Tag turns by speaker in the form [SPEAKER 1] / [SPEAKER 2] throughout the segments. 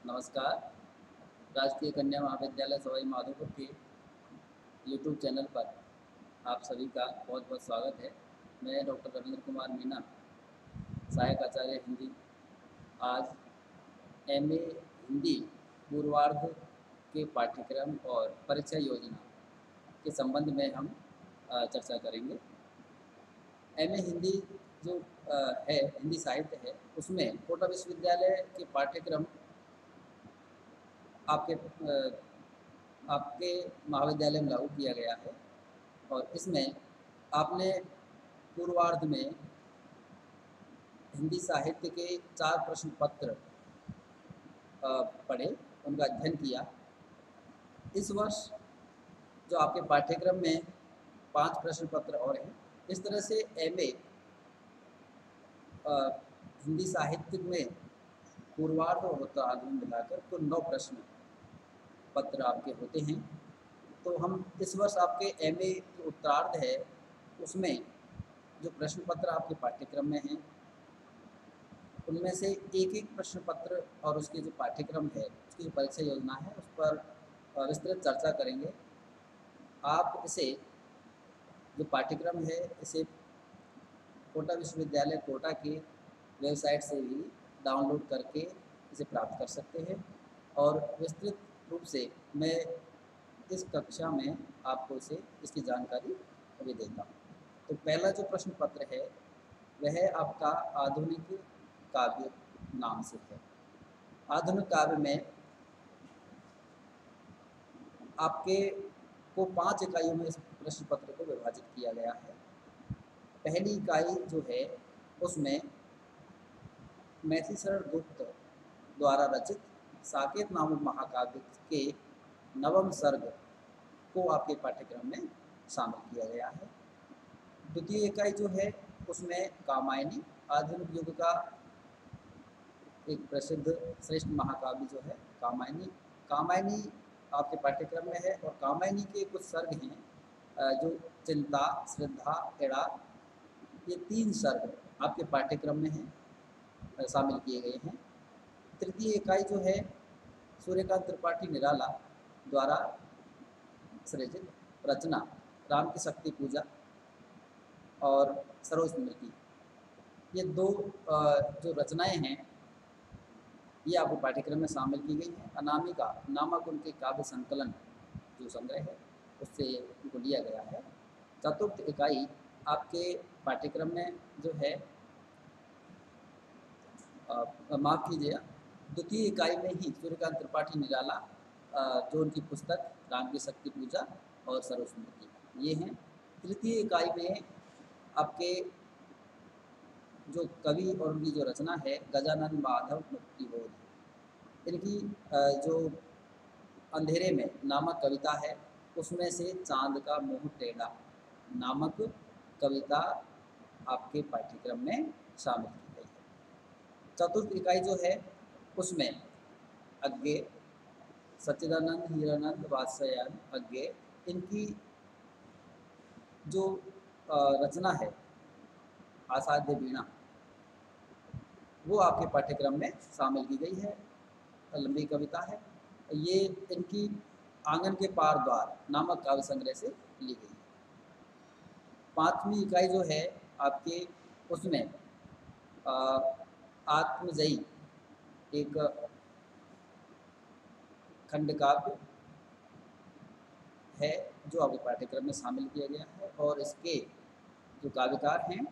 [SPEAKER 1] नमस्कार। राजकीय कन्या महाविद्यालय सवाई माधोपुर के यूट्यूब चैनल पर आप सभी का बहुत बहुत स्वागत है। मैं डॉक्टर रविंद्र कुमार मीना, सहायक आचार्य हिंदी। आज एमए हिंदी पूर्वार्ध के पाठ्यक्रम और परीक्षा योजना के संबंध में हम चर्चा करेंगे। एमए हिंदी जो है हिंदी साहित्य है, उसमें कोटा विश्वविद्यालय के पाठ्यक्रम आपके महाविद्यालय में लागू किया गया है और इसमें आपने पूर्वार्ध में हिंदी साहित्य के 4 प्रश्न पत्र पढ़े, उनका अध्ययन किया। इस वर्ष जो आपके पाठ्यक्रम में 5 प्रश्न पत्र और हैं। इस तरह से एमए हिंदी साहित्य में पूर्वार्ध और उत्तरार्ध में मिलाकर कुल 9 प्रश्न पत्र आपके होते हैं। तो हम इस वर्ष आपके एमए जो उत्तरार्ध है उसमें जो प्रश्न पत्र आपके पाठ्यक्रम में हैं, उनमें से एक एक प्रश्न पत्र और उसके जो पाठ्यक्रम है, उसकी जो परीक्षा योजना है, उस पर विस्तृत चर्चा करेंगे। आप इसे जो पाठ्यक्रम है इसे कोटा विश्वविद्यालय कोटा की वेबसाइट से भी डाउनलोड करके इसे प्राप्त कर सकते हैं और विस्तृत रूप से मैं इस कक्षा में आपको इसकी जानकारी अभी देता हूँ। तो पहला जो प्रश्न पत्र है वह आपका आधुनिक काव्य नाम से है। आधुनिक काव्य में आपके को 5 इकाइयों में इस प्रश्न पत्र को विभाजित किया गया है। पहली इकाई जो है उसमें मैथिलीशरण गुप्त द्वारा रचित साकेत नामक महाकाव्य के नवम सर्ग को आपके पाठ्यक्रम में शामिल किया गया है। द्वितीय इकाई जो है उसमें कामायनी, आधुनिक युग का एक प्रसिद्ध श्रेष्ठ महाकाव्य जो है कामायनी आपके पाठ्यक्रम में है और कामायनी के कुछ सर्ग हैं जो चिंता, श्रद्धा, एड़ा, ये 3 सर्ग आपके पाठ्यक्रम में हैं, शामिल किए गए हैं। तृतीय इकाई जो है सूर्यकांत त्रिपाठी निराला द्वारा सृजित रचना राम की शक्ति पूजा और सरोजस्मृति, ये 2 जो रचनाएं हैं ये आपके पाठ्यक्रम में शामिल की गई हैं। अनामिका नामक उनके काव्य संकलन जो संग्रह है उससे उनको लिया गया है। चतुर्थ इकाई आपके पाठ्यक्रम में जो है माफ़ कीजिएगा, द्वितीय इकाई में ही सूर्यकांत त्रिपाठी निराला जो उनकी पुस्तक राम की शक्ति पूजा और सरोजस्मृति ये हैं। तृतीय इकाई में आपके जो कवि और उनकी जो रचना है गजानन माधव मुक्तिबोध, इनकी जो अंधेरे में नामक कविता है उसमें से चांद का मुँह टेढ़ा नामक कविता आपके पाठ्यक्रम में शामिल की गई है। चतुर्थ इकाई जो है उसमें अज्ञे, सच्चिदानंद, हीरानंद, वात्स्यायन, अज्ञे, इनकी जो रचना है आसाध्य वीणा वो आपके पाठ्यक्रम में शामिल की गई है। लंबी कविता है ये, इनकी आंगन के पार द्वार नामक काव्य संग्रह से ली गई है। 5वीं इकाई जो है आपके उसमें आत्मजयी एक खंड काव्य है जो आपके पाठ्यक्रम में शामिल किया गया है और इसके जो काव्यकार हैं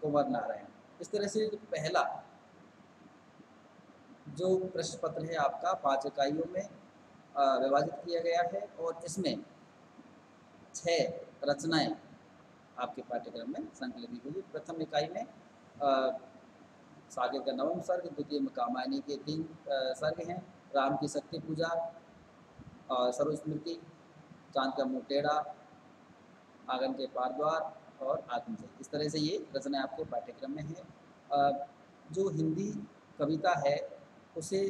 [SPEAKER 1] कुंवर नारायण। इस तरह से जो पहला जो प्रश्न पत्र है आपका 5 इकाइयों में विभाजित किया गया है और इसमें 6 रचनाएं आपके पाठ्यक्रम में संकलित की गई। प्रथम इकाई में साकेत का नवम सर्ग, द्वितीय में कामायनी के 3 सर्ग हैं, राम की शक्ति पूजा और सरोजस्मृति, चांद का मुँह टेढ़ा, आंगन के पार द्वार और आत्मजय। इस तरह से ये रचनाएं आपके पाठ्यक्रम में है। जो हिंदी कविता है उसे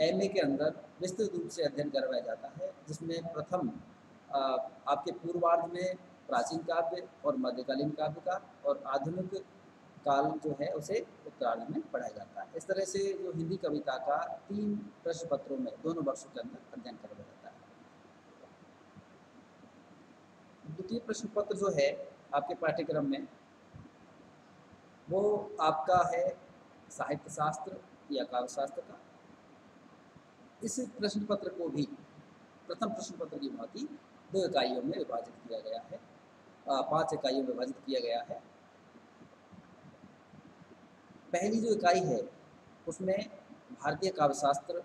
[SPEAKER 1] एमए के अंदर विस्तृत रूप से अध्ययन करवाया जाता है, जिसमें प्रथम आपके पूर्वार्ध में प्राचीन काव्य और मध्यकालीन काव्य का और आधुनिक काल जो है उसे उत्तरार्ध में पढ़ाया जाता है। इस तरह से जो हिंदी कविता का 3 प्रश्न पत्रों में दोनों वर्षों के अंदर अध्ययन करवाया जाता है। द्वितीय प्रश्न पत्र जो है आपके पाठ्यक्रम में वो आपका है साहित्य शास्त्र या काव्य शास्त्र का। इस प्रश्न पत्र को भी प्रथम प्रश्न पत्र की भांति 2 इकाइयों में विभाजित किया गया है, 5 इकाइयों में विभाजित किया गया है। पहली जो इकाई है उसमें भारतीय काव्य शास्त्र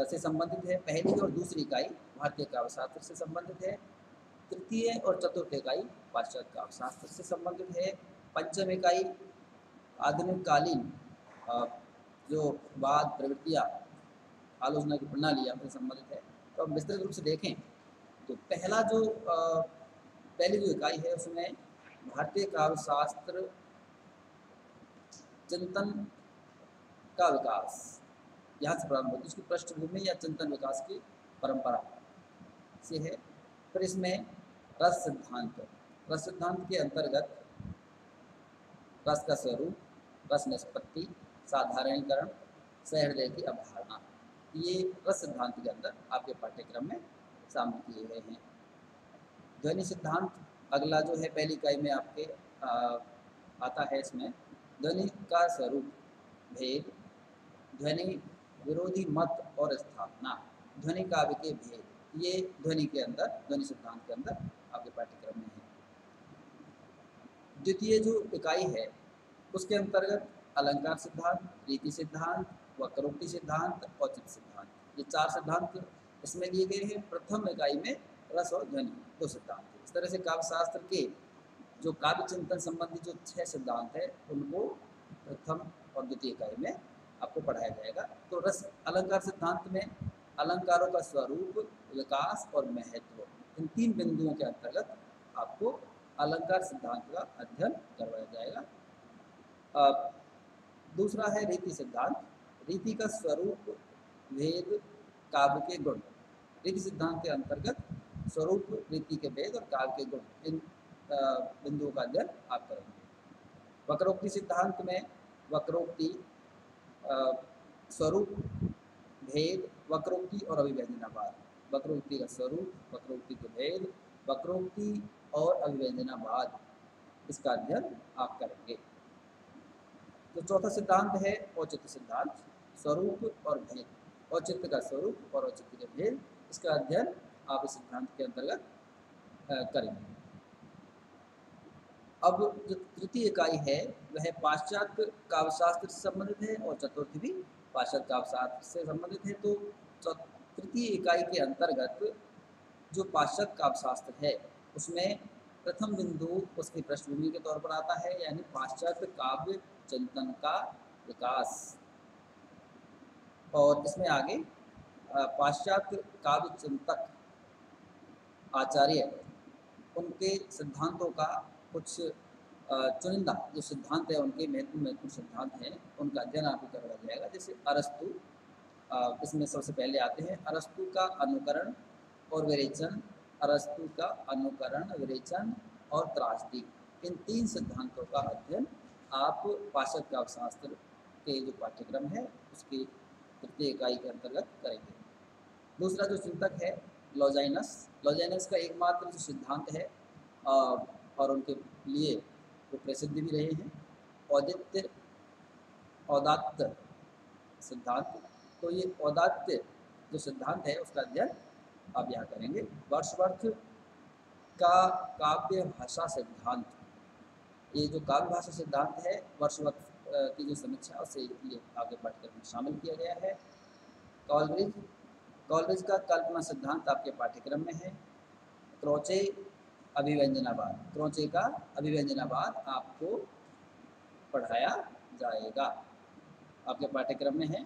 [SPEAKER 1] से संबंधित है, पहली और दूसरी इकाई भारतीय काव्य शास्त्र से संबंधित है। तृतीय और चतुर्थ इकाई पाश्चात्य काव्य शास्त्र से संबंधित है। पंचम इकाई आधुनिक कालीन जो वाद प्रवृत्तियाँ आलोचना की प्रणालियाँ से संबंधित है। तो अब विस्तृत रूप से देखें तो पहली जो इकाई है उसमें भारतीय काव्य शास्त्र चिंतन का विकास यहाँ से प्रारंभ होती है, उसकी पृष्ठभूमि या चिंतन विकास की परंपरा से है। फिर इसमें रस सिद्धांत के अंतर्गत रस का स्वरूप, रस निष्पत्ति, साधारणीकरण, सहृदय की अवधारणा, ये रस सिद्धांत के अंदर आपके पाठ्यक्रम में शामिल किए गए हैं। ध्वनि सिद्धांत अगला जो है पहली इकाई में आपके आता है। इसमें ध्वनि का स्वरूप, भेद, ध्वनि विरोधी मत और स्थापना, ध्वनि काव्य के भेद, ये ध्वनि सिद्धांत के अंदर आपके पाठ्यक्रम में है। द्वितीय जो इकाई है उसके अंतर्गत अलंकार सिद्धांत, रीति सिद्धांत, वक्रोक्ति सिद्धांत, औचित्य सिद्धांत, ये 4 सिद्धांत इसमें लिए गए हैं। प्रथम इकाई में रस और ध्वनि 2 सिद्धांत। इस तरह से काव्य शास्त्र के जो काव्य चिंतन संबंधी जो 6 सिद्धांत है उनको प्रथम और द्वितीय इकाई में आपको पढ़ाया जाएगा। तो रस अलंकार सिद्धांत में अलंकारों का स्वरूप, विकास और महत्व, इन 3 बिंदुओं के अंतर्गत आपको अलंकार सिद्धांत का अध्ययन करवाया जाएगा। दूसरा है रीति सिद्धांत, रीति का स्वरूप, भेद, काव्य के गुण। रीति सिद्धांत के अंतर्गत स्वरूप, रीति के भेद और काव्य के गुण, इन बिंदुओं का अध्ययन आप करेंगे। वक्रोक्ति सिद्धांत में वक्रोक्ति, स्वरूप, भेद, वक्रोक्ति और अभिव्यंजनावाद, वक्रोक्ति का स्वरूप, वक्रोक्ति के भेद, वक्रोक्ति और अभिव्यंजनावाद, इसका अध्ययन आप करेंगे। तो चौथा सिद्धांत है औचित्य सिद्धांत, स्वरूप और भेद, औचित्य का स्वरूप और औचित्य के भेद, इसका अध्ययन आप इस सिद्धांत के अंतर्गत करेंगे। अब जो तृतीय इकाई है वह पाश्चात्य काव्यशास्त्र से संबंधित है और चतुर्थ भी पाश्चात्य काव्यशास्त्र से संबंधित है। तो तृतीय इकाई के अंतर्गत जो पाश्चात्य काव्यशास्त्र है उसमें प्रथम बिंदु उसकी पृष्ठभूमि के तौर पर आता है, यानी पाश्चात्य काव्य चिंतन का विकास। और इसमें आगे पाश्चात्य काव्य चिंतक आचार्य उनके सिद्धांतों का कुछ चुनिंदा जो सिद्धांत है, उनके महत्वपूर्ण सिद्धांत हैं, उनका अध्ययन आपको करवाया जाएगा। जैसे अरस्तु, इसमें सबसे पहले आते हैं अरस्तु का अनुकरण और विरेचन, अरस्तु का अनुकरण, विरेचन और त्रासदी, इन 3 सिद्धांतों का अध्ययन आप पाश्चात्य काव्यशास्त्र के जो पाठ्यक्रम है उसकी तृतीय इकाई के अंतर्गत करेंगे। दूसरा जो चिंतक है लॉजाइनस का एकमात्र जो सिद्धांत है और उनके लिए वो प्रसिद्ध भी रहे हैं, औदात्य सिद्धांत। तो ये औदात्य जो सिद्धांत है उसका अध्ययन आप यहाँ करेंगे। वर्ड्सवर्थ का काव्य भाषा सिद्धांत, ये जो काव्य भाषा सिद्धांत है वर्ड्सवर्थ की जो समीक्षा उससे ये आगे पाठ्यक्रम में शामिल किया गया है। कॉलरिज का कल्पना सिद्धांत आपके पाठ्यक्रम में है। क्रोचे का अभिव्यंजनावाद आपको पढ़ाया जाएगा, आपके पाठ्यक्रम में है।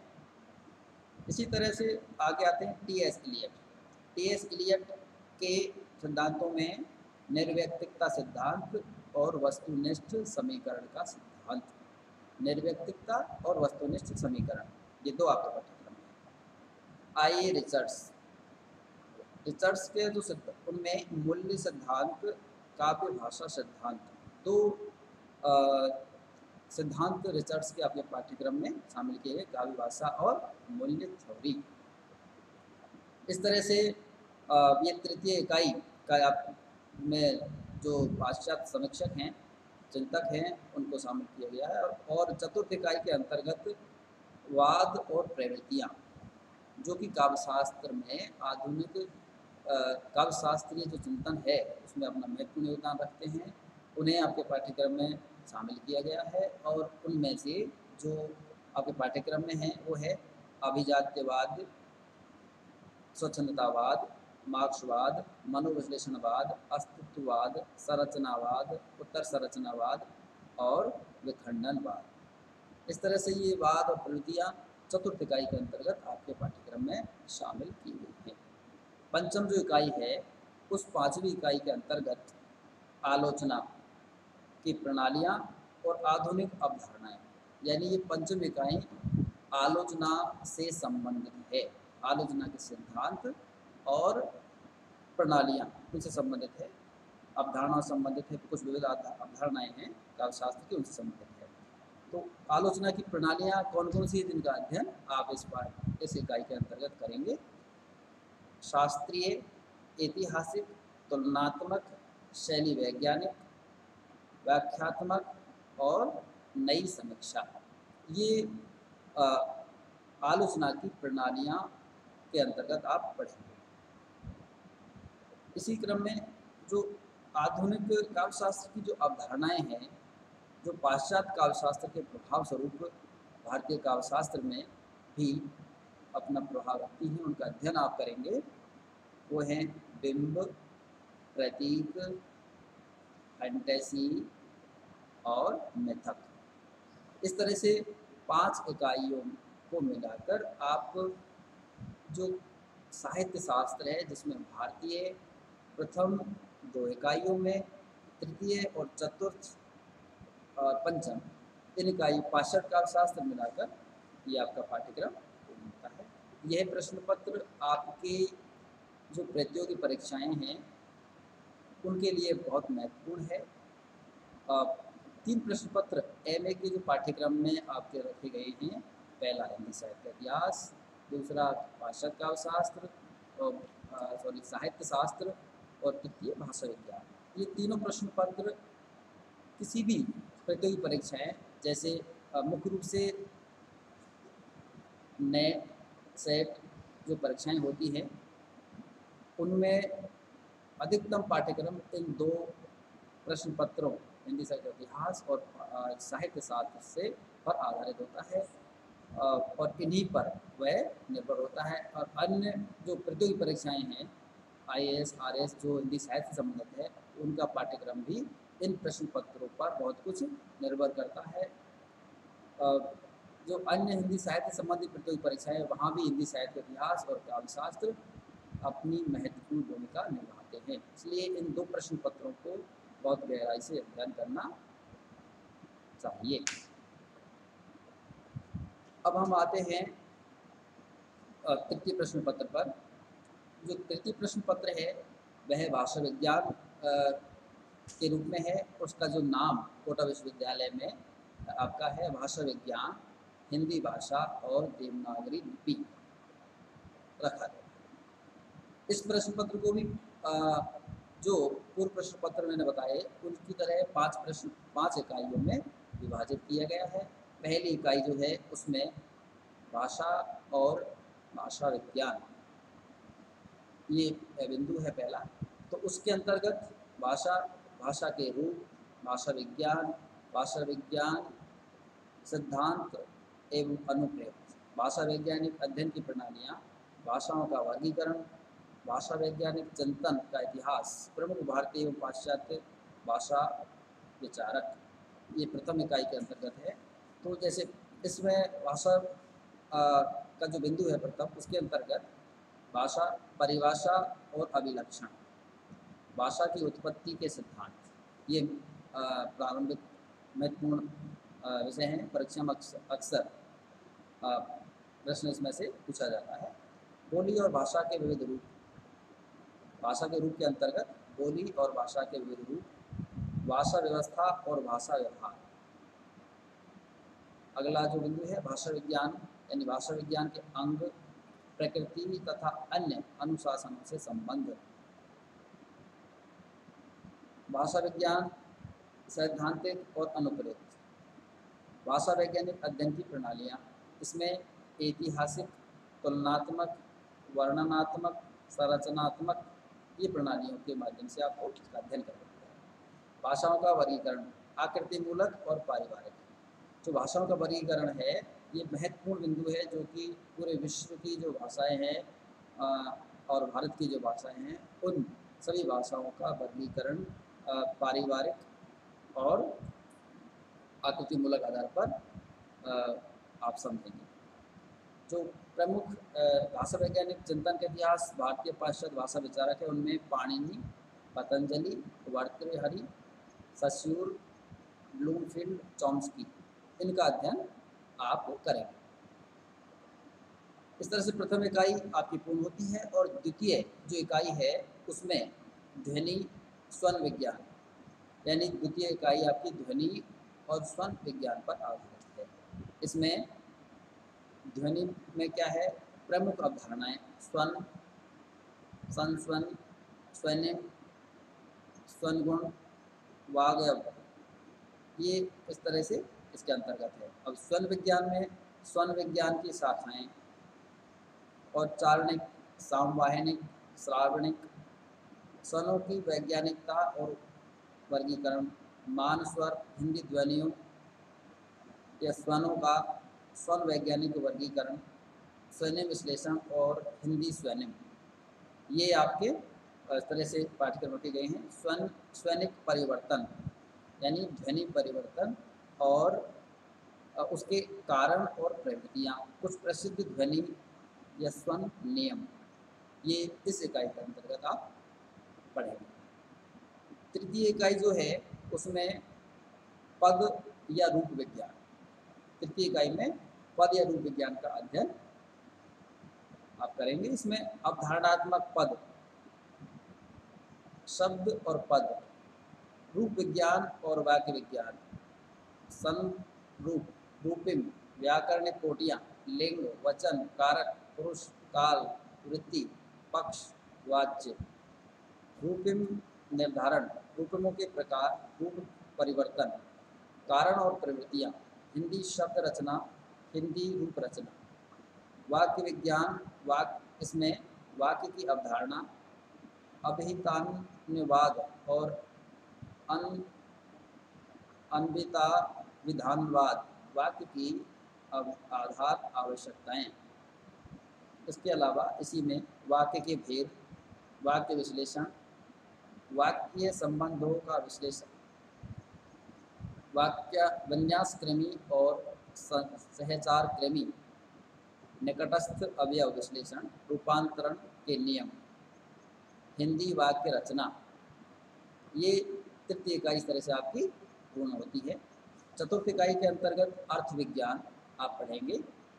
[SPEAKER 1] इसी तरह से आगे आते हैं टी.एस. इलियट के सिद्धांतों में निर्व्यक्तिकता सिद्धांत और वस्तुनिष्ठ समीकरण का सिद्धांत। निर्व्यक्तिकता और वस्तुनिष्ठ समीकरण, ये 2 आपके पाठ्यक्रम में है। आइए रिचर्ड्स के जो उनमें मूल्य सिद्धांत, काव्य भाषा सिद्धांत, 2 सिद्धांत रिसर्च के आपके पाठ्यक्रम में शामिल किए गए काव्य भाषा और मूल्य थ्योरी। इस तरह से ये तृतीय इकाई का आप में जो पाश्चात्य समीक्षक हैं, चिंतक हैं, उनको शामिल किया गया है। और चतुर्थ इकाई के अंतर्गत वाद और प्रवृत्तियाँ, जो कि काव्यशास्त्र में आधुनिक काव्यशास्त्रीय जो चिंतन है उसमें अपना महत्वपूर्ण योगदान रखते हैं, उन्हें आपके पाठ्यक्रम में शामिल किया गया है। और उनमें से जो आपके पाठ्यक्रम में है वो है अभिजात्यवाद, स्वच्छंदतावाद, मार्क्सवाद, मनोविश्लेषणवाद, अस्तित्ववाद, संरचनावाद, उत्तर संरचनावाद और विखंडनवाद। इस तरह से ये वाद और प्रवृत्तियाँ चतुर्थ इकाई के अंतर्गत आपके पाठ्यक्रम में शामिल की गई हैं। पंचम जो इकाई है उस पांचवी इकाई के अंतर्गत आलोचना की प्रणालियाँ और आधुनिक अवधारणाएं, यानी ये पंचम इकाई आलोचना से संबंधित है। आलोचना के सिद्धांत और प्रणालियाँ उनसे संबंधित है, अवधारणा संबंधित है, कुछ विविध अवधारणाएं हैं काव्यशास्त्र की, उनसे संबंधित है। तो आलोचना की प्रणालियाँ कौन कौन सी है जिनका अध्ययन आप इस इकाई के अंतर्गत करेंगे? शास्त्रीय, ऐतिहासिक, तुलनात्मक, शैली वैज्ञानिक, व्याख्यात्मक और नई समीक्षा। ये आलोचना की प्रणालियाँ के अंतर्गत आप पढ़ेंगे। इसी क्रम में जो आधुनिक काव्यशास्त्र की जो अवधारणाएं हैं, जो पाश्चात्य काव्यशास्त्र के प्रभाव स्वरूप भारतीय काव्यशास्त्र में भी अपना प्रभाव रखती हैं, उनका अध्ययन आप करेंगे। वो हैं बिंब, प्रतीक, फैंटेसी और मिथक। इस तरह से 5 इकाइयों को मिलाकर आप जो साहित्य शास्त्र है, जिसमें भारतीय प्रथम 2 इकाइयों में, तृतीय और चतुर्थ और पंचम इन इकाई पाश्चात्य काव्यशास्त्र मिलाकर ये आपका पाठ्यक्रम होता है। यह प्रश्न पत्र आपके जो प्रतियोगी परीक्षाएं हैं उनके लिए बहुत महत्वपूर्ण है। 3 प्रश्न पत्र एमए के जो पाठ्यक्रम में आपके रखे गए हैं, पहला हिंदी साहित्य इतिहास, दूसरा पाश्चात्य काव्यशास्त्र और साहित्य शास्त्र और तृतीय भाषा विज्ञान। ये तीनों प्रश्न पत्र किसी भी प्रतियोगी परीक्षाएं, जैसे मुख्य रूप से नेट, सेट जो परीक्षाएं होती हैं, उनमें अधिकतम पाठ्यक्रम इन 2 प्रश्न पत्रों हिंदी साहित्य इतिहास और साहित्य शास्त्र से पर आधारित होता है और इन्हीं पर वह निर्भर होता है। और अन्य जो प्रतियोगी परीक्षाएं हैं, आईएएस, आरएएस, जो हिंदी साहित्य से संबंधित है, उनका पाठ्यक्रम भी इन प्रश्न पत्रों पर बहुत कुछ निर्भर करता है। जो अन्य हिंदी साहित्य संबंधी प्रतियोगी परीक्षाएं, वहाँ भी हिंदी साहित्य इतिहास और काव्यशास्त्र अपनी महत्वपूर्ण भूमिका निभाते हैं। इसलिए इन 2 प्रश्न पत्रों को बहुत गहराई से अध्ययन करना चाहिए। अब हम आते हैं तृतीय प्रश्न पत्र पर। जो तृतीय प्रश्न पत्र है वह भाषा विज्ञान के रूप में है। उसका जो नाम कोटा विश्वविद्यालय में आपका है, भाषा विज्ञान, हिंदी भाषा और देवनागरी लिपि रखा गया। इस प्रश्न पत्र को भी जो पूर्व प्रश्न पत्र मैंने बताए उनकी तरह 5 इकाइयों में विभाजित किया गया है। पहली इकाई जो है उसमें भाषा और भाषा विज्ञान, ये बिंदु है पहला। तो उसके अंतर्गत भाषा के रूप, भाषा विज्ञान सिद्धांत एवं अनुप्रयोग, भाषा वैज्ञानिक अध्ययन की प्रणालियाँ, भाषाओं का वर्गीकरण, भाषा वैज्ञानिक चिंतन का इतिहास, प्रमुख भारतीय एवं पाश्चात्य भाषा विचारक, ये प्रथम इकाई के अंतर्गत है। तो जैसे इसमें भाषा का जो बिंदु है प्रथम, उसके अंतर्गत भाषा, परिभाषा और अभिलक्षण, भाषा की उत्पत्ति के सिद्धांत, ये प्रारंभिक महत्वपूर्ण विषय हैं। परीक्षा में अक्सर प्रश्न इसमें से पूछा जाता है। बोली और भाषा के विविध रूप, भाषा के रूप के अंतर्गत बोली और भाषा के विविध रूप, भाषा व्यवस्था और भाषा व्यवहार, अगला जो बिंदु है भाषा विज्ञान, यानी भाषा विज्ञान के अंग, प्रकृति तथा अन्य अनुशासनों से संबंध। भाषा विज्ञान सैद्धांतिक और अनुप्रयुक्त। भाषा वैज्ञानिक अध्ययन की प्रणालियाँ, इसमें ऐतिहासिक, तुलनात्मक, वर्णनात्मक, संरचनात्मक, ये प्रणालियों के माध्यम से आपको इसका अध्ययन करना है। भाषाओं का वर्गीकरण आकृति मूलक और पारिवारिक। जो भाषाओं का वर्गीकरण है ये महत्वपूर्ण बिंदु है, जो कि पूरे विश्व की जो भाषाएं हैं और भारत की जो भाषाएं हैं उन सभी भाषाओं का वर्गीकरण पारिवारिक और आकृति मूलक आधार पर आप समझेंगे। जो प्रमुख भाषा वैज्ञानिक चिंतन के इतिहास भारतीय पाश्चात्य भाषा विचारक है, उनमें Panini, Patanjali, Bhartrihari, Saussure, Bloomfield, Chomsky, इनका अध्ययन आप करेंगे। इस तरह से प्रथम इकाई आपकी पूर्ण होती है और द्वितीय जो इकाई है उसमें ध्वनि स्वन विज्ञान, यानी द्वितीय इकाई आपकी ध्वनि और स्वन विज्ञान पर आधारित है। इसमें ध्वनि में क्या है, प्रमुख अवधारणाएं स्वन, संस्वन, स्वर्निम, स्वन गुण, वागयव, ये इस तरह से इसके अंतर्गत है। अब स्वन विज्ञान में स्वन विज्ञान की शाखाएं और चारणिक, सामवाहिनिक, श्रावणिक, स्वनों की वैज्ञानिकता और वर्गीकरण, मान स्वर, हिंदी ध्वनियों या स्वनों का स्वन वैज्ञानिक वर्गीकरण, स्वर्निम विश्लेषण और हिंदी स्वर्निम, ये आपके इस तरह से पाठ्यक्रम रखे गए हैं। स्वनिक परिवर्तन यानी ध्वनि परिवर्तन और उसके कारण और प्रवृत्तियाँ, कुछ प्रसिद्ध ध्वनि या स्वन नियम, ये इस इकाई के अंतर्गत आप पढ़ेंगे। तृतीय इकाई जो है उसमें पद या रूप विज्ञान, तृतीय इकाई में पद या रूप विज्ञान का अध्ययन आप करेंगे। इसमें अवधारणात्मक पद, शब्द और पद, रूप विज्ञान और वाक्य विज्ञान, संरूप, रूपिम, व्याकरणिक कोटियाँ, लिंग, वचन, कारक, पुरुष, काल, वृत्ति, पक्ष, वाच्य, रूपिम निर्धारण, रूपमों के प्रकार, रूप परिवर्तन, कारण और प्रवृत्तियाँ, हिंदी शब्द रचना, हिंदी रूप रचना, वाक्य विज्ञान, इसमें वाक्य की अवधारणा, अभिहितान्यवाद और अन्विता विधानवाद, वाक्य की आधार आवश्यकताएं। इसके अलावा इसी में वाक्य के भेद, वाक्य विश्लेषण, वाक्य संबंधों का विश्लेषण, वाक्य विन्यास क्रमी और सहचार क्रमी, निकटस्थ अवयव विश्लेषण, रूपांतरण के नियम, हिंदी वाक्य रचना, ये तृतीय इकाई इस तरह से आपकी पूर्ण होती है। चतुर्थ इकाई के अंतर्गत अर्थ विज्ञान आप पढ़ेंगे।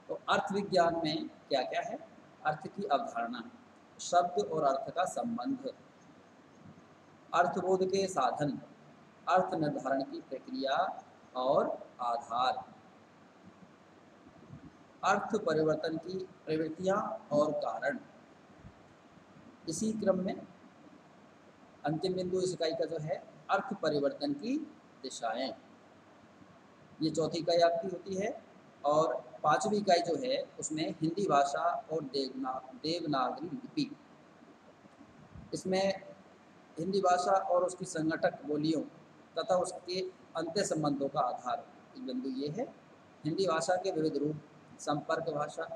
[SPEAKER 1] तो अर्थ विज्ञान में क्या क्या है, अर्थ की अवधारणा, शब्द और अर्थ का संबंध, अर्थबोध के साधन, अर्थ निर्धारण की प्रक्रिया और आधार, अर्थ परिवर्तन की प्रवृत्तियां और कारण। इसी क्रम में अंतिम बिंदु इस इकाई का जो है अर्थ परिवर्तन की दिशाएं, ये चौथी इकाई आपकी होती है। और पांचवी इकाई जो है उसमें हिंदी भाषा और देवनागरी लिपि, इसमें हिंदी भाषा और उसकी संगठक बोलियों तथा उसके अंत्य संबंधों का आधार बिंदु ये है। हिंदी भाषा के विविध रूप, संपर्क भाषा,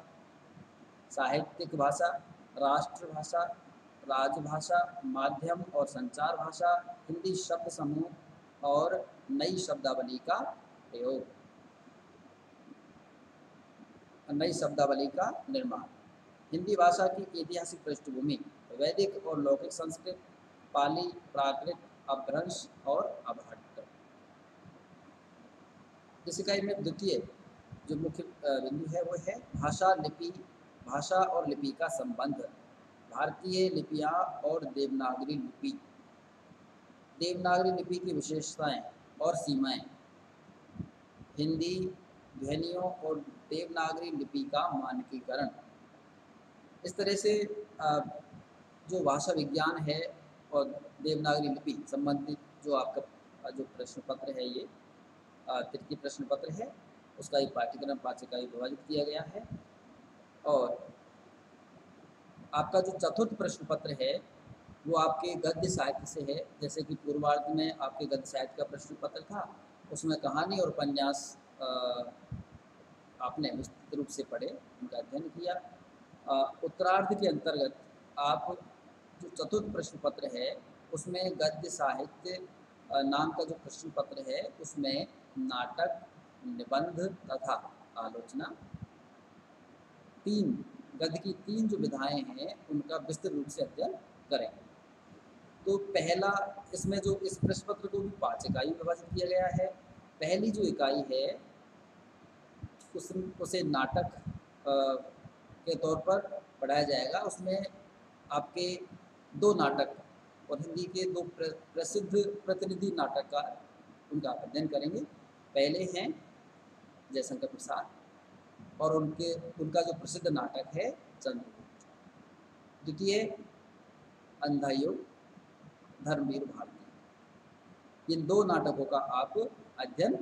[SPEAKER 1] साहित्यिक भाषा, राष्ट्रभाषा, राजभाषा, माध्यम और संचार भाषा, हिंदी शब्द समूह और नई शब्दावली का प्रयोग, नई शब्दावली का निर्माण, हिंदी भाषा की ऐतिहासिक पृष्ठभूमि, वैदिक और लौकिक संस्कृत, पाली, प्राकृत, अपभ्रंश और अभाट्ट। इस इकाई में द्वितीय जो मुख्य बिंदु है वो है भाषा लिपि, भाषा और लिपि का संबंध, भारतीय लिपियाँ और देवनागरी लिपि, देवनागरी लिपि की विशेषताएं और सीमाएं, हिंदी ध्वनियों और देवनागरी लिपि का मानकीकरण। इस तरह से जो भाषा विज्ञान है और देवनागरी लिपि संबंधित जो आपका जो प्रश्न पत्र है, ये तृतीय प्रश्न पत्र है, उसका एक पाठ्यक्रम 5 इकाई विभाजित किया गया है। और आपका जो चतुर्थ प्रश्न पत्र है वो आपके गद्य साहित्य से है। जैसे कि पूर्वार्ध में आपके गद्य साहित्य का प्रश्न पत्र था, उसमें कहानी और उपन्यास आपने विस्तृत रूप से पढ़े, उनका अध्ययन किया। उत्तरार्ध के अंतर्गत आप जो चतुर्थ प्रश्न पत्र है उसमें गद्य साहित्य नाम का जो प्रश्न पत्र है उसमें नाटक, निबंध तथा आलोचना, गद्य की 3 जो विधाएं हैं उनका विस्तृत रूप से अध्ययन करेंगे। तो पहला, इसमें जो इस प्रश्न पत्र को भी 5 इकाई विभाजित किया गया है। पहली जो इकाई है उसे नाटक के तौर पर पढ़ाया जाएगा। उसमें आपके 2 नाटक और हिंदी के 2 प्रसिद्ध प्रतिनिधि नाटककार, उनका अध्ययन करेंगे। पहले हैं जयशंकर प्रसाद और उनका जो प्रसिद्ध नाटक है चंद्रगुप्त। द्वितीय अंधा युग, धर्मवीर भारती। इन 2 नाटकों का आप अध्ययन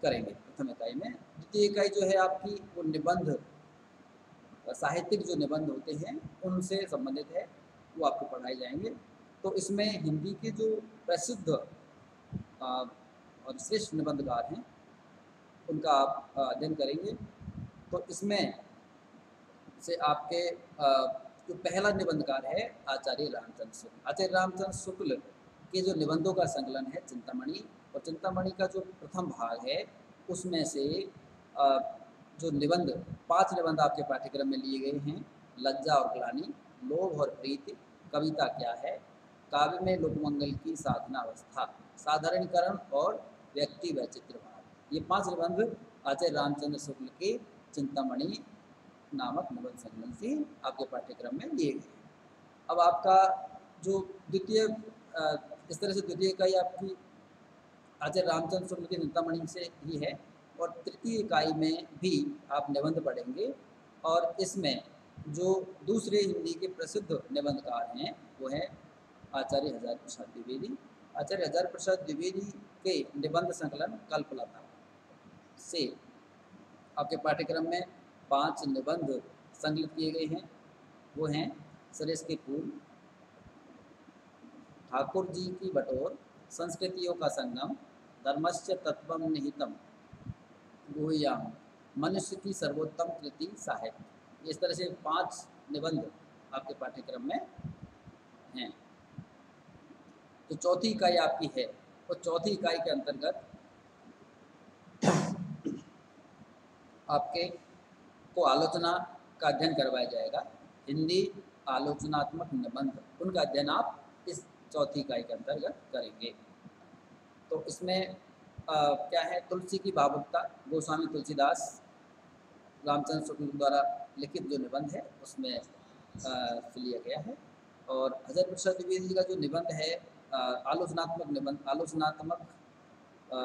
[SPEAKER 1] करेंगे प्रथम इकाई में। द्वितीय इकाई जो है आपकी वो निबंध, साहित्यिक जो निबंध होते हैं उनसे संबंधित है, वो आपको पढ़ाए जाएंगे। तो इसमें हिंदी के जो प्रसिद्ध और श्रेष्ठ निबंधकार हैं उनका आप अध्ययन करेंगे। तो इसमें से आपके जो पहला निबंधकार है आचार्य रामचंद्र शुक्ल। आचार्य रामचंद्र शुक्ल के जो निबंधों का संकलन है चिंतामणि, और चिंतामणि का जो प्रथम भाग है उसमें से जो निबंध 5 निबंध आपके पाठ्यक्रम में लिए गए हैं। लज्जा और ग्लानि, लोभ और प्रीति, कविता क्या है, काव्य में लोकमंगल की साधना अवस्था, साधारणीकरण और व्यक्ति वैचित्रभाव। ये 5 निबंध आचार्य रामचंद्र शुक्ल के चिंतामणि नामक निबंध संकलन से आपके पाठ्यक्रम में लिए गए हैं। अब आपका जो द्वितीय, इस तरह से द्वितीय इकाई आपकी आचार्य रामचंद्र शुक्ल के चिंतामणि से ही है। और तृतीय इकाई में भी आप निबंध पढ़ेंगे, और इसमें जो दूसरे हिंदी के प्रसिद्ध निबंधकार हैं वो हैं आचार्य हजारी प्रसाद द्विवेदी। आचार्य हजारी प्रसाद द्विवेदी के निबंध संकलन कल्पलता से आपके पाठ्यक्रम में 5 निबंध संकलित किए गए हैं। वो हैं सरेस के फूल, ठाकुर जी की बटोर, संस्कृतियों का संगम, धर्मस्य तत्वम निहितम, गुह्यम, मनुष्य की सर्वोत्तम कृति साहित्य। इस तरह से 5 निबंध आपके पाठ्यक्रम में हैं। तो चौथी इकाई आपकी है, और चौथी इकाई के अंतर्गत आपके को आलोचना का अध्ययन करवाया जाएगा। हिंदी आलोचनात्मक निबंध, उनका अध्ययन आप इस चौथी इकाई के अंतर्गत करेंगे। तो इसमें क्या है, तुलसी की भावुकता, गोस्वामी तुलसीदास रामचंद्र शुक्ल द्वारा लिखित जो निबंध है उसमें लिया गया है। और हजारी प्रसाद द्विवेदी का जो निबंध है आलोचनात्मक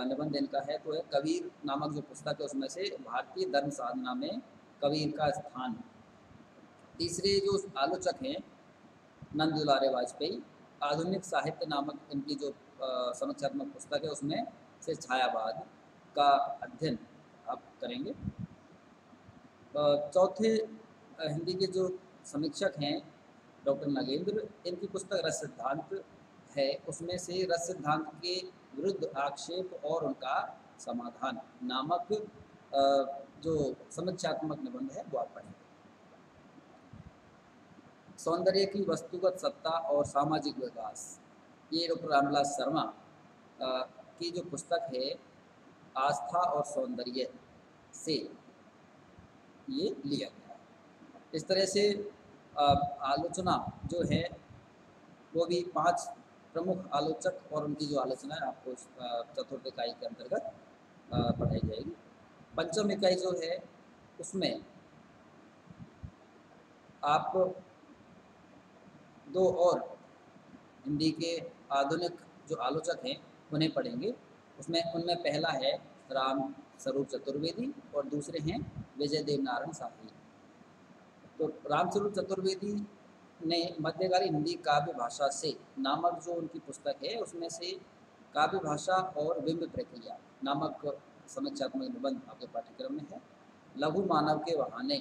[SPEAKER 1] निबंध इनका है तो है कबीर नामक जो पुस्तक है उसमें से भारतीय धर्म साधना में कबीर का स्थान। तीसरे जो आलोचक हैं नंद दुलारे वाजपेयी, आधुनिक साहित्य नामक इनकी जो समीक्षात्मक पुस्तक है उसमें से छायावाद का अध्ययन आप करेंगे। चौथे हिंदी के जो समीक्षक हैं डॉक्टर नागेंद्र, इनकी पुस्तक रस सिद्धांत है, उसमें से रस सिद्धांत के विरुद्ध आक्षेप और उनका समाधान नामक जो समीक्षात्मक निबंध है वो आप पढ़ेंगे। सौंदर्य की वस्तुगत सत्ता और सामाजिक विकास, ये डॉक्टर रामविलास शर्मा की जो पुस्तक है आस्था और सौंदर्य से ये लिया गया है। इस तरह से आलोचना जो है वो भी 5 प्रमुख आलोचक और उनकी जो आलोचना है आपको चतुर्थ इकाई के अंतर्गत पढ़ाई जाएगी। पंचम इकाई जो है उसमें आप 2 और हिंदी के आधुनिक जो आलोचक हैं उन्हें पढ़ेंगे। उनमें पहला है स्वरूप चतुर्वेदी और दूसरे हैं विजय देव नारायण शाही। तो रामस्वरूप चतुर्वेदी ने मध्यकालीन हिंदी काव्य भाषा से नामक जो उनकी पुस्तक है उसमें से काव्य भाषा और बिंब प्रक्रिया नामक समीक्षात्मक निबंध आपके पाठ्यक्रम में है। लघु मानव के बहाने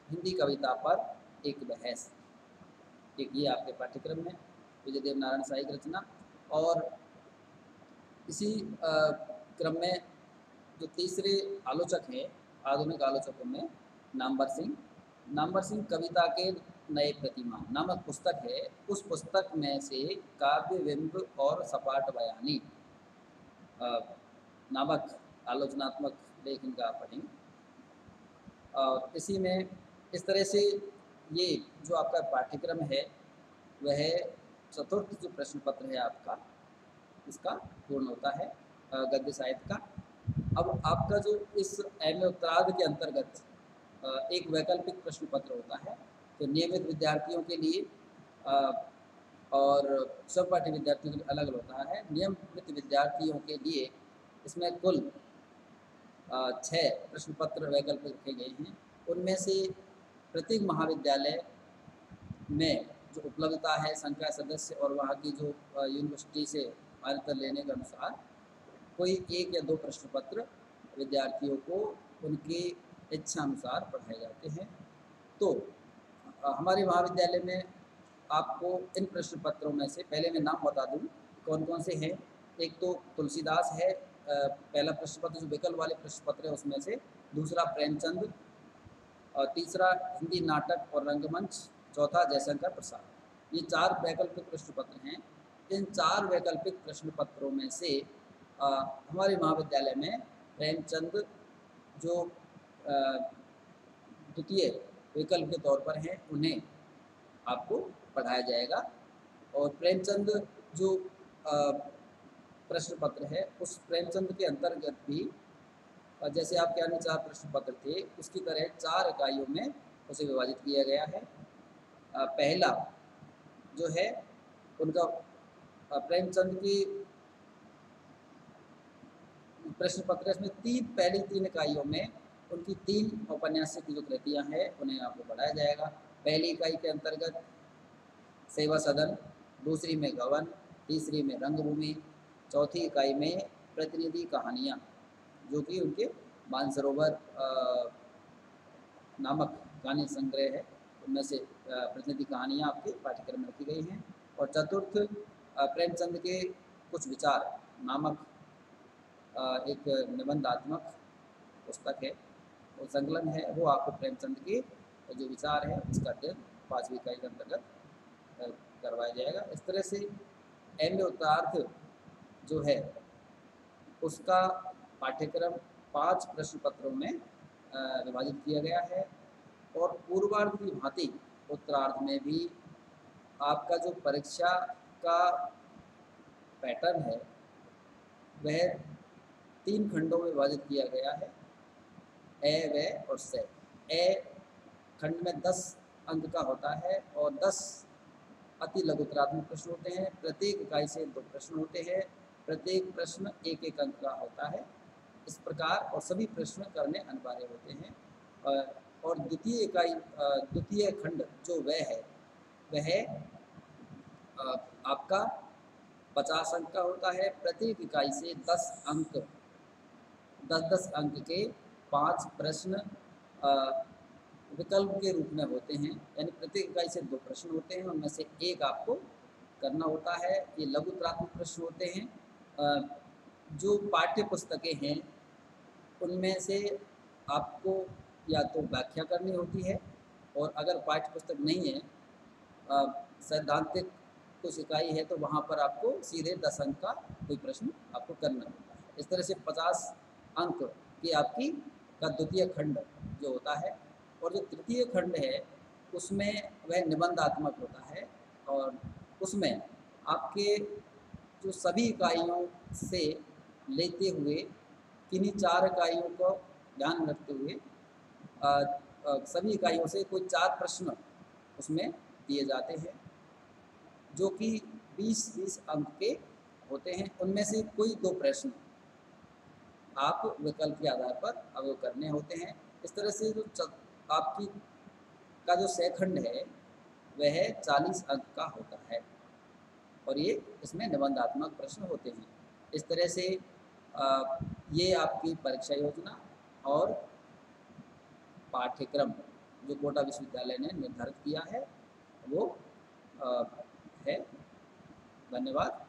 [SPEAKER 1] हिंदी कविता पर एक बहस, एक ये आपके पाठ्यक्रम में विजय देव नारायण शाही की रचना। और इसी क्रम में जो तीसरे आलोचक हैं आधुनिक आलोचकों में नामवर सिंह कविता के नए प्रतिमान नामक पुस्तक है। उस पुस्तक में से काव्य बिंब और सपाट बयानी नामक आलोचनात्मक लेख इनका पढ़ेंगे। और इसी में इस तरह से ये जो आपका पाठ्यक्रम है वह चतुर्थ जो प्रश्न पत्र है आपका इसका पूर्ण होता है गद्य साहित्य का। अब आपका जो इस एमए उत्तरार्ध के अंतर्गत एक वैकल्पिक प्रश्न पत्र होता है तो नियमित विद्यार्थियों के लिए और सहपाठी विद्यार्थियों के लिए अलग अलग होता है। नियमित विद्यार्थियों के लिए इसमें कुल 6 प्रश्न पत्र वैकल्पिक रखे गए हैं। उनमें से प्रत्येक महाविद्यालय में जो उपलब्धता है संख्या सदस्य और वहाँ की जो यूनिवर्सिटी से मान्यता लेने के अनुसार कोई 1 या 2 प्रश्न पत्र विद्यार्थियों को उनकी इच्छा अनुसार पढ़ाए जाते हैं। तो हमारे महाविद्यालय में आपको इन प्रश्न पत्रों में से पहले मैं नाम बता दूं कौन कौन से हैं। एक तो तुलसीदास है पहला प्रश्न पत्र जो विकल्प वाले प्रश्न पत्र है उसमें से, दूसरा प्रेमचंद, और तीसरा हिंदी नाटक और रंगमंच, चौथा जयशंकर प्रसाद। ये 4 वैकल्पिक प्रश्न पत्र हैं। इन 4 वैकल्पिक प्रश्न पत्रों में से हमारे महाविद्यालय में प्रेमचंद जो द्वितीय विकल्प के तौर पर हैं उन्हें आपको पढ़ाया जाएगा। और प्रेमचंद जो प्रश्न पत्र है उस प्रेमचंद के अंतर्गत भी जैसे आपके अन्य 4 प्रश्न पत्र थे उसकी तरह 4 इकाइयों में उसे विभाजित किया गया है। पहला जो है उनका प्रेमचंद की प्रश्न पत्र इसमें पहली 3 इकाइयों में उनकी 3 औपन्यासिक जो कृतियाँ हैं उन्हें आपको पढ़ाया जाएगा। पहली इकाई के अंतर्गत सेवा सदन, दूसरी में गवन, तीसरी में रंगभूमि, चौथी इकाई में प्रतिनिधि कहानियाँ जो कि उनके मानसरोवर नामक कहानी संग्रह है उनमें से प्रतिनिधि कहानियाँ आपके पाठ्यक्रम में रखी गई हैं। और चतुर्थ प्रेमचंद के कुछ विचार नामक एक निबंधात्मक पुस्तक है वो संकलन है, वो आपको प्रेमचंद के जो विचार है उसका अध्ययन 5वीं इकाई के अंतर्गत करवाया जाएगा। इस तरह से एमए उत्तरार्ध जो है उसका पाठ्यक्रम 5 प्रश्न पत्रों में विभाजित किया गया है। और पूर्वार्ध की भांति उत्तरार्ध में भी आपका जो परीक्षा का पैटर्न है वह 3 खंडों में विभाजित किया गया है, ए, व और से। ए खंड में 10 अंक का होता है और 10 अति लघुतरात्मक प्रश्न होते हैं। प्रत्येक इकाई से 2 प्रश्न होते हैं, प्रत्येक प्रश्न 1-1 अंक का होता है। इस प्रकार और सभी प्रश्न करने अनिवार्य होते हैं। और द्वितीय खंड जो वह आपका 50 अंक का होता है। प्रत्येक इकाई से 10 अंक के 5 प्रश्न विकल्प के रूप में होते हैं, यानी प्रत्येक इकाई से 2 प्रश्न होते हैं, उनमें से 1 आपको करना होता है। ये लघुतरात्मक प्रश्न होते हैं। जो पाठ्य पुस्तकें हैं उनमें से आपको या तो व्याख्या करनी होती है और अगर पाठ्य पुस्तक नहीं है सैद्धांतिक कुछ इकाई है तो वहाँ पर आपको सीधे 10 अंक का कोई प्रश्न आपको करना होता है। इस तरह से 50 अंक की आपकी का द्वितीय खंड जो होता है। और जो तृतीय खंड है उसमें वह निबंधात्मक होता है और उसमें आपके जो सभी इकाइयों से लेते हुए किन्हीं 4 इकाइयों को ध्यान में रखते हुए सभी इकाइयों से कोई 4 प्रश्न उसमें दिए जाते हैं जो कि 20-20 अंक के होते हैं। उनमें से कोई 2 प्रश्न आप विकल्प के आधार पर अवयव करने होते हैं। इस तरह से जो आपकी का जो सेखंड है वह 40 अंक का होता है और ये इसमें निबंधात्मक प्रश्न होते हैं। इस तरह से ये आपकी परीक्षा योजना और पाठ्यक्रम जो कोटा विश्वविद्यालय ने निर्धारित किया है वो है। धन्यवाद।